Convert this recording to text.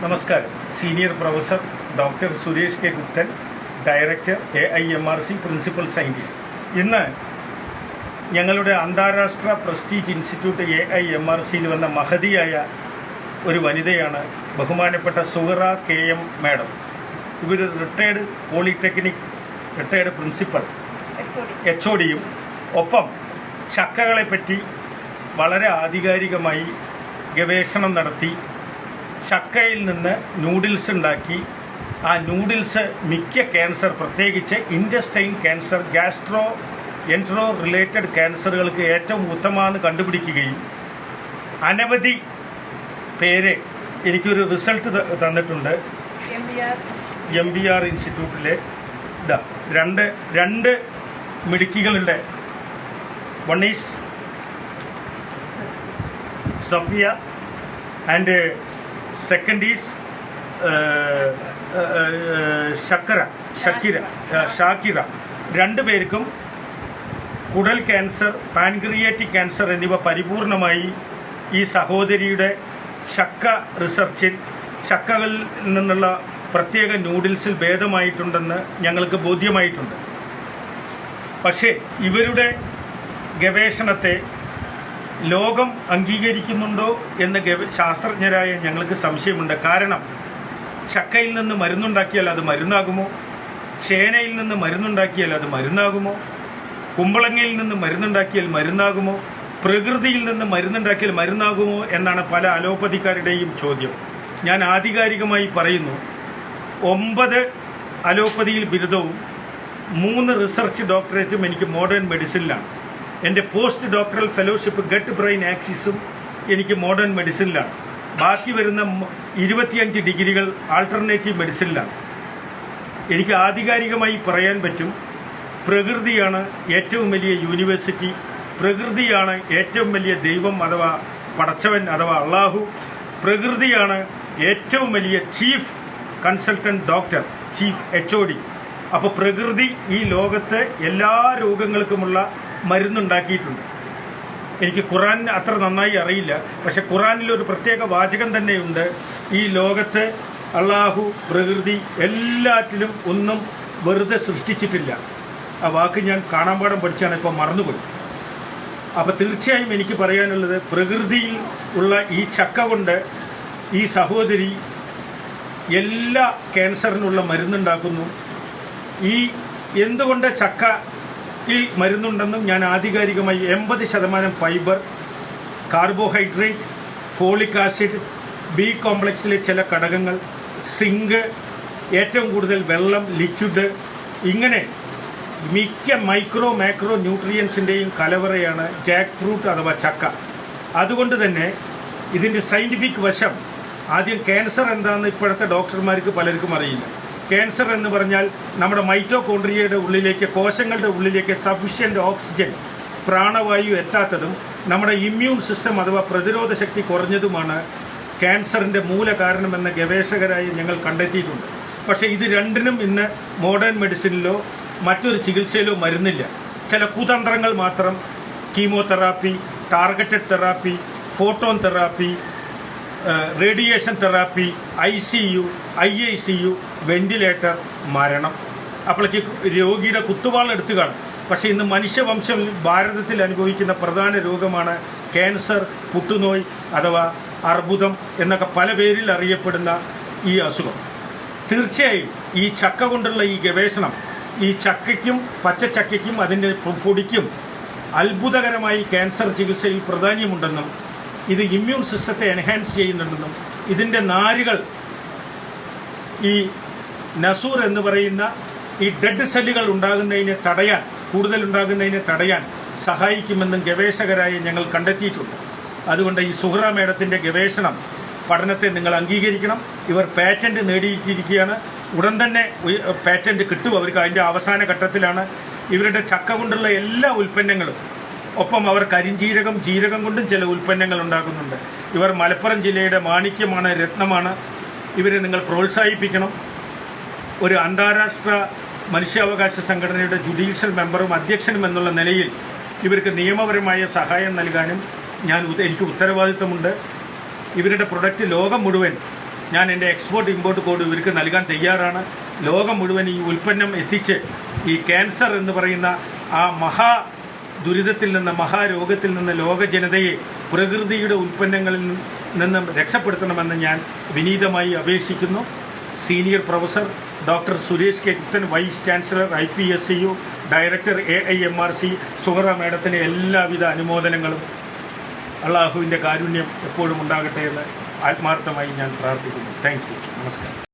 നമസ്കാരം. Senior professor doctor Suresh K Guptan, director AIMRC principal scientist. ഇന്ന് ഞങ്ങളുടെ അന്താരാഷ്ട്ര പ്രസ്റ്റീജ് ഇൻസ്റ്റിറ്റ്യൂട്ട് AIMRCയിൽ വന്ന മഹതിയായ ഒരു വനിതയാണ് ബഹുമാനപ്പെട്ട സുഹറ KM മാഡം. ഇവർ റിട്ടയർഡ് പോളിടെക്നിക് റിട്ടയർഡ് പ്രിൻസിപ്പൽ HODയും ഒപ്പം ചക്കകളെപ്പറ്റി വളരെ ആധികാരികമായി ഗവേഷണം നടത്തി ചക്കയിൽ നിന്ന് നൂഡിൽസ് ഉണ്ടാക്കി ആ നൂഡിൽസ് മിക്ക ക്യാൻസർ, പ്രത്യേകിച്ച് intestine cancer, gastro entero related ക്യാൻസറുകൾക്ക് ഏറ്റവും ഉത്തമമാണെന്ന് കണ്ടുപിടിക്കുകയും അനവധി പേര് എനിക്കൊരു റിസൾട്ട് തന്നിട്ടുണ്ട്. MBR ഇൻസ്റ്റിറ്റ്യൂട്ടിലെ രണ്ട് മിടുക്കികളുടെ one is Safiya and second is Shakira. രണ്ടുപേർക്കും കുടൽ ക്യാൻസർ, പാൻക്രിയാറ്റിക് ക്യാൻസർ എന്നിവ പരിപൂർണമായി ഈ സഹോദരിയുടെ ചക്ക റിസർച്ചിൽ, ചക്കകളിൽ നിന്നുള്ള പ്രത്യേക നൂഡിൽസിൽ ഭേദമായിട്ടുണ്ടെന്ന് ഞങ്ങൾക്ക് ബോധ്യമായിട്ടുണ്ട്. പക്ഷേ ഇവരുടെ ഗവേഷണത്തെ ലോകം അംഗീകരിക്കുന്നുണ്ടോ എന്ന് ശാസ്ത്രജ്ഞരായ ഞങ്ങൾക്ക് സംശയമുണ്ട്. കാരണം ചക്കയിൽ നിന്ന് മരുന്നുണ്ടാക്കിയാൽ അത് മരുന്നാകുമോ? ചേനയിൽ നിന്ന് മരുന്നുണ്ടാക്കിയാൽ അത് മരുന്നാകുമോ? കുമ്പളങ്ങയിൽ നിന്ന് മരുന്നുണ്ടാക്കിയാൽ മരുന്നാകുമോ? പ്രകൃതിയിൽ നിന്ന് മരുന്നുണ്ടാക്കിയാൽ മരുന്നാകുമോ എന്നാണ് പല അലോപ്പതിക്കാരുടെയും ചോദ്യം. ഞാൻ ആധികാരികമായി പറയുന്നു, 9 അലോപ്പതിയിൽ ബിരുദവും 3 റിസർച്ച് ഡോക്ടറേറ്റും എനിക്ക് മോഡേൺ മെഡിസിനിലാണ്. എൻ്റെ post doctoral fellowship gut brain ആക്സിസും എനിക്ക് മോഡേൺ മെഡിസിനിലാണ്. ബാക്കി വരുന്ന 25 ഡിഗ്രികൾ ആൾട്ടർനേറ്റീവ് മെഡിസിനിലാണ്. എനിക്ക് ആധികാരികമായി പറയാൻ പറ്റും, പ്രകൃതിയാണ് ഏറ്റവും വലിയ യൂണിവേഴ്സിറ്റി, പ്രകൃതിയാണ് ഏറ്റവും വലിയ ദൈവം അഥവാ പടച്ചവൻ അഥവാ അള്ളാഹു, പ്രകൃതിയാണ് ഏറ്റവും വലിയ chief consultant doctor, chief HOD. അപ്പോൾ പ്രകൃതി ഈ ലോകത്ത് എല്ലാ രോഗങ്ങൾക്കുമുള്ള മരുന്നുണ്ടാക്കിയിട്ടുണ്ട്. എനിക്ക് ഖുറാൻ അത്ര നന്നായി അറിയില്ല, പക്ഷെ ഖുറാനിൽ ഒരു പ്രത്യേക വാചകം തന്നെയുണ്ട്, ഈ ലോകത്ത് അള്ളാഹു പ്രകൃതി എല്ലാറ്റിലും ഒന്നും വെറുതെ സൃഷ്ടിച്ചിട്ടില്ല. ആ വാക്ക് ഞാൻ കാണാമ്പാടം പഠിച്ചാണ്, ഇപ്പോൾ മറന്നുപോയി. അപ്പോൾ തീർച്ചയായും എനിക്ക് പറയാനുള്ളത്, പ്രകൃതിയിൽ ഉള്ള ഈ ചക്ക കൊണ്ട് ഈ സഹോദരി എല്ലാ ക്യാൻസറിനുള്ള മരുന്നുണ്ടാക്കുന്നു. ഈ എന്തുകൊണ്ട് ചക്കയിൽ മരുന്നുണ്ടെന്നും ഞാൻ ആധികാരികമായി 80% fibre, carbohydrate, folic acid, B കോംപ്ലക്സിലെ ചില ഘടകങ്ങൾ, സിങ്ക്, ഏറ്റവും കൂടുതൽ വെള്ളം, ലിക്വിഡ്, ഇങ്ങനെ മിക്ക മൈക്രോ മാക്രോ ന്യൂട്രിയൻസിൻ്റെയും കലവറയാണ് ജാക്ക് ഫ്രൂട്ട് അഥവാ ചക്ക. അതുകൊണ്ട് തന്നെ ഇതിൻ്റെ സയൻറ്റിഫിക് വശം, ആദ്യം ക്യാൻസർ എന്താണെന്ന് ഇപ്പോഴത്തെ ഡോക്ടർമാർക്ക് പലർക്കും അറിയില്ല. ക്യാൻസർ എന്ന് പറഞ്ഞാൽ നമ്മുടെ മൈറ്റോകോൺട്രിയയുടെ ഉള്ളിലേക്ക്, കോശങ്ങളുടെ ഉള്ളിലേക്ക് സഫിഷ്യൻ്റ് ഓക്സിജൻ, പ്രാണവായു എത്താത്തതും നമ്മുടെ ഇമ്മ്യൂൺ സിസ്റ്റം അഥവാ പ്രതിരോധ ശക്തി കുറഞ്ഞതുമാണ് ക്യാൻസറിൻ്റെ മൂല കാരണമെന്ന് ഗവേഷകരായി ഞങ്ങൾ കണ്ടെത്തിയിട്ടുണ്ട്. പക്ഷേ ഇത് രണ്ടിനും ഇന്ന് മോഡേൺ മെഡിസിനിലോ മറ്റൊരു ചികിത്സയിലോ മരുന്നില്ല. ചില കുതന്ത്രങ്ങൾ മാത്രം, chemotherapy, targeted therapy, photon therapy, radiation therapy, ICU, IICU, ventilator, മരണം. അപ്പോഴേക്ക് രോഗിയുടെ കുത്തുവാളെടുത്ത് കാണും. പക്ഷേ ഇന്ന് മനുഷ്യവംശം ഭാരതത്തിൽ അനുഭവിക്കുന്ന പ്രധാന രോഗമാണ് ക്യാൻസർ, പുട്ടുനോയ് അഥവാ അർബുദം എന്നൊക്കെ പല പേരിൽ അറിയപ്പെടുന്ന ഈ അസുഖം. തീർച്ചയായും ഈ ചക്ക കൊണ്ടുള്ള ഈ ഗവേഷണം, ഈ ചക്കയ്ക്കും പച്ചച്ചക്കയ്ക്കും അതിൻ്റെ പൊടിക്കും അത്ഭുതകരമായി ക്യാൻസർ ചികിത്സയിൽ പ്രാധാന്യമുണ്ടെന്നും ഇത് ഇമ്മ്യൂൺ സിസ്റ്റത്തെ എൻഹാൻസ് ചെയ്യുന്നുണ്ടെന്നും ഇതിൻ്റെ നാരുകൾ ഈ നസൂർ എന്ന് പറയുന്ന ഈ ഡെഡ് സെല്ലുകൾ ഉണ്ടാകുന്നതിനെ തടയാൻ, കൂടുതലുണ്ടാകുന്നതിനെ തടയാൻ സഹായിക്കുമെന്നും ഗവേഷകരായി ഞങ്ങൾ കണ്ടെത്തിയിട്ടുണ്ട്. അതുകൊണ്ട് ഈ സുഹറ മേഡത്തിൻ്റെ ഗവേഷണം പഠനത്തെ നിങ്ങൾ അംഗീകരിക്കണം. ഇവർ പാറ്റൻറ്റ് നേടിയിരിക്കുകയാണ്. ഉടൻ തന്നെ പാറ്റൻറ്റ് കിട്ടും അവർക്ക്. അതിൻ്റെ അവസാന ഘട്ടത്തിലാണ്. ഇവരുടെ ചക്ക കൊണ്ടുള്ള എല്ലാ ഉൽപ്പന്നങ്ങളും, ഒപ്പം അവർ കരിഞ്ജീരകം, ജീരകം കൊണ്ടും ചില ഉൽപ്പന്നങ്ങൾ ഉണ്ടാക്കുന്നുണ്ട്. ഇവർ മലപ്പുറം ജില്ലയുടെ മാണിക്യമാണ്, രത്നമാണ്. ഇവരെ നിങ്ങൾ പ്രോത്സാഹിപ്പിക്കണം. ഒരു അന്താരാഷ്ട്ര മനുഷ്യാവകാശ സംഘടനയുടെ ജുഡീഷ്യൽ മെമ്പറും അധ്യക്ഷനും എന്നുള്ള നിലയിൽ ഇവർക്ക് നിയമപരമായ സഹായം നൽകാനും എനിക്ക് ഉത്തരവാദിത്വമുണ്ട്. ഇവരുടെ പ്രൊഡക്റ്റ് ലോകം മുഴുവൻ ഞാൻ എൻ്റെ എക്സ്പോർട്ട് ഇമ്പോർട്ട് കോഡ് ഇവർക്ക് നൽകാൻ തയ്യാറാണ്. ലോകം മുഴുവൻ ഈ ഉൽപ്പന്നം എത്തിച്ച് ഈ ക്യാൻസർ എന്ന് പറയുന്ന ആ ദുരിതത്തിൽ നിന്ന്, മഹാരോഗത്തിൽ നിന്ന് ലോക ജനതയെ പ്രകൃതിയുടെ ഉൽപ്പന്നങ്ങളിൽ നിന്നും രക്ഷപ്പെടുത്തണമെന്ന് ഞാൻ വിനീതമായി അപേക്ഷിക്കുന്നു. Senior professor doctor Suresh K Guptan, vice chancellor IPSCU, director AIMRC, Suhara മേഡത്തിന് എല്ലാവിധ അനുമോദനങ്ങളും. അള്ളാഹുവിൻ്റെ കാരുണ്യം എപ്പോഴും ഉണ്ടാകട്ടെ എന്ന് ആത്മാർത്ഥമായി ഞാൻ പ്രാർത്ഥിക്കുന്നു. Thank you. നമസ്കാരം.